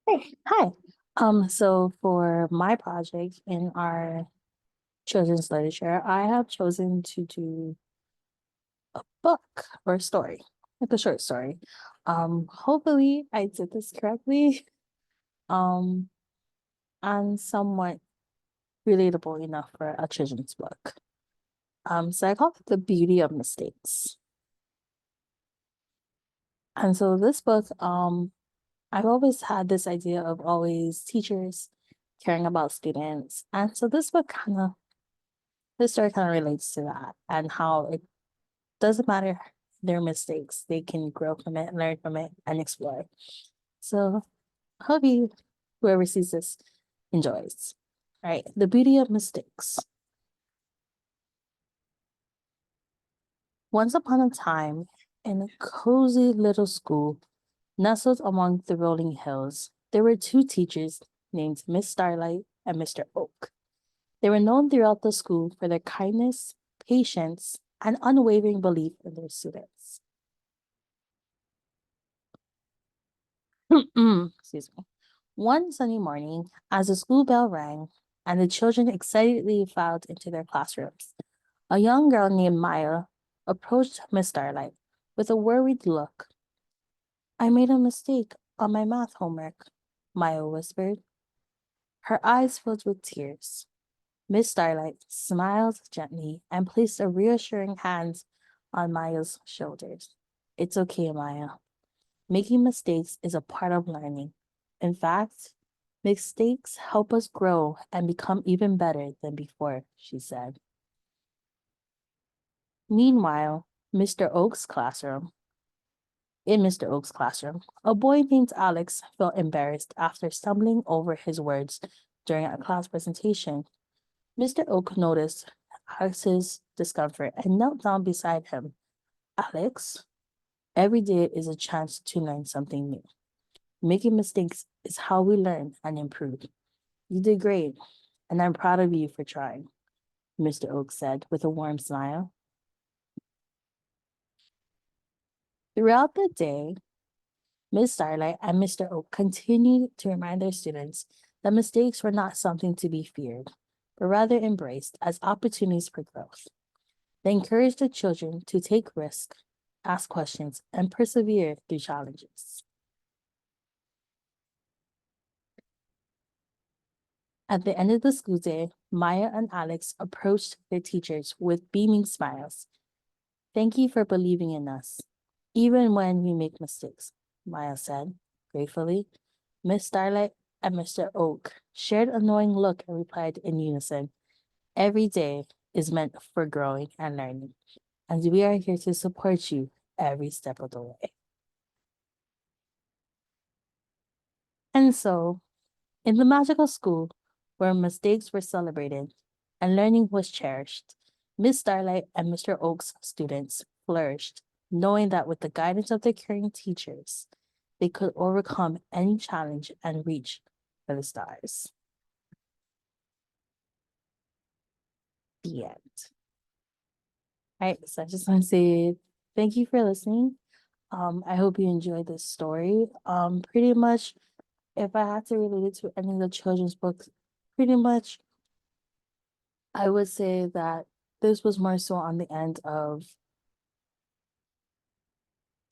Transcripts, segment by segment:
Hey, hi. So for my project in our children's literature, I have chosen to do a book or a story, like a short story. Hopefully I did this correctly. Um, and somewhat relatable enough for a children's book. So I call it The Beauty of Mistakes. And so this book, I've always had this idea of always teachers caring about students. And so this story kind of relates to that and how it doesn't matter their mistakes, they can grow from it, learn from it, and explore. So, hope you, whoever sees this, enjoys. All right, the beauty of mistakes. Once upon a time, in a cozy little school nestled among the rolling hills, there were two teachers named Miss Starlight and Mr. Oak. They were known throughout the school for their kindness, patience, and unwavering belief in their students. Excuse me. One sunny morning, as the school bell rang and the children excitedly filed into their classrooms, a young girl named Maya approached Miss Starlight with a worried look. I made a mistake on my math homework, Maya whispered. Her eyes filled with tears. Miss Starlight smiled gently and placed a reassuring hand on Maya's shoulders. It's okay, Maya. Making mistakes is a part of learning. In fact, mistakes help us grow and become even better than before, she said. Meanwhile, Mr. Oak's classroom, in Mr. Oak's classroom, a boy named Alex felt embarrassed after stumbling over his words during a class presentation. Mr. Oak noticed Alex's discomfort and knelt down beside him. Alex, every day is a chance to learn something new. Making mistakes is how we learn and improve. You did great, and I'm proud of you for trying, Mr. Oak said with a warm smile. Throughout the day, Miss Starlight and Mr. Oak continued to remind their students that mistakes were not something to be feared, but rather embraced as opportunities for growth. They encouraged the children to take risks, ask questions, and persevere through challenges. At the end of the school day, Maya and Alex approached their teachers with beaming smiles. Thank you for believing in us, even when we make mistakes, Maya said gratefully. Miss Starlight and Mr. Oak shared a knowing look and replied in unison. Every day is meant for growing and learning, and we are here to support you every step of the way. And so, in the magical school where mistakes were celebrated and learning was cherished, Miss Starlight and Mr. Oak's students flourished, knowing that with the guidance of their caring teachers, they could overcome any challenge and reach for the stars. The end. All right, so I just want to say thank you for listening. I hope you enjoyed this story. Pretty much, if I had to relate it to any of the children's books, pretty much I would say that this was more so on the end of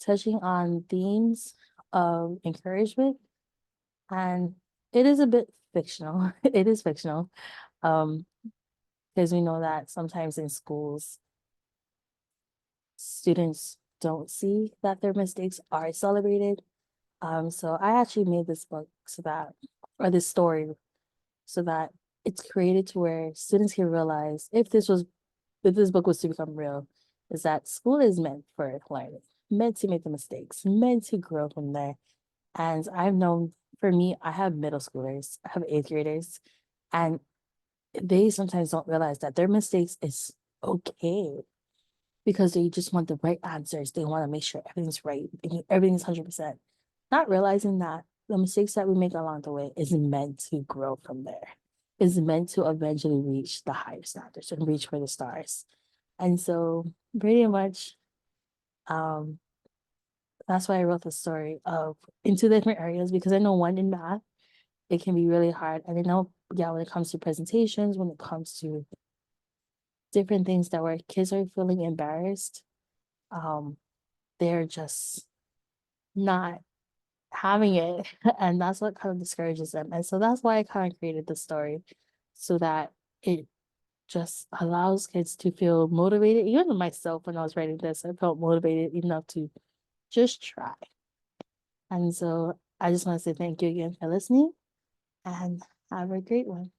touching on themes of encouragement, and it is a bit fictional. It is fictional, um, because we know that sometimes in schools, students don't see that their mistakes are celebrated. So I actually made this book so that, or this story, so that it's created to where students can realize if this book was to become real, is that school is meant for learning, meant to make the mistakes, meant to grow from there. And I've known for me, I have middle schoolers, I have eighth graders, and they sometimes don't realize that their mistakes is okay because they just want the right answers. They want to make sure everything's right, everything's 100%. Not realizing that the mistakes that we make along the way is meant to grow from there, is meant to eventually reach the higher standards and reach for the stars. And so pretty much, um, that's why I wrote the story of into different areas, because I know one, in math, it can be really hard. And I know, yeah, when it comes to presentations, when it comes to different things that where kids are feeling embarrassed, um, they're just not having it. And that's what kind of discourages them. And so that's why I kind of created the story, so that it just allows kids to feel motivated. Even myself, when I was writing this, I felt motivated enough to just try. And so I just want to say thank you again for listening, and have a great one.